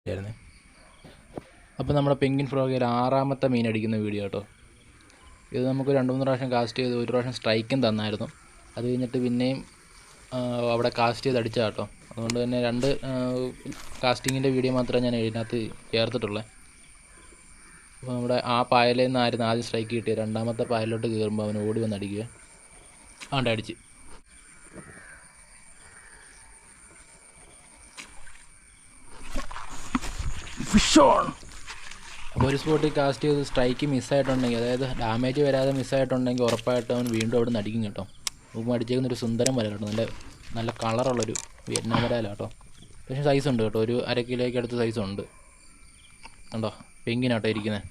ആയിരുന്നു. അപ്പോൾ നമ്മുടെ പെങ്കിൻ ഫ്രോഗിൽ 6ാമത്തെ മീൻ അടിക്കുന്ന വീഡിയോ കേട്ടോ. ഇത് നമുക്ക് 2-3 പ്രാവശ്യം കാസ്റ്റ് ചെയ്ത്, ഒരു പ്രാവശ്യം സ്ട്രൈക്കും തന്നായിരുന്നു. അത് കഴിഞ്ഞിട്ട് പിന്നെയും അവിടെ കാസ്റ്റ് ചെയ്ത് അടിച്ച കേട്ടോ. അതുകൊണ്ട് തന്നെ 2 കാസ്റ്റിങ്ങിൻ്റെ വീഡിയോ മാത്രമേ ഞാൻ ഇതിനകത്ത് ചേർത്തിട്ടുള്ളൂ. അപ്പോൾ നമ്മുടെ ആ പായലിൽ നിന്നായിരുന്നു ആദ്യം സ്ട്രൈക്ക് കിട്ടിയത്. 2ാമത്തെ പായലിലോട്ട് കയറുമ്പോൾ അവൻ ഓടി വന്ന് അടിക്കുക. അടിച്ച്. അപ്പോൾ ഒരു സ്പോട്ടിൽ കാസ്റ്റ് ചെയ്ത് സ്ട്രൈക്ക് മിസ്സായിട്ടുണ്ടെങ്കിൽ, അതായത് ഡാമേജ് വരാതെ മിസ്സായിട്ടുണ്ടെങ്കിൽ ഉറപ്പായിട്ടും അവൻ വീണ്ടും അവിടെ നിന്ന് അടിക്കും കേട്ടോ. മുമ്പ് അടിച്ചേക്കുന്നൊരു സുന്ദരം വര കേട്ടോ. നല്ല കളറുള്ളൊരു വിയറ്റ്നാം വരാല കേട്ടോ. പക്ഷേ സൈസ് ഉണ്ട് കേട്ടോ, ഒരു 1/2 കിലോയ്ക്ക് അടുത്ത് സൈസ് ഉണ്ട്. കണ്ടോ, പെങ്കിനാട്ടോ ഇരിക്കുന്നത്.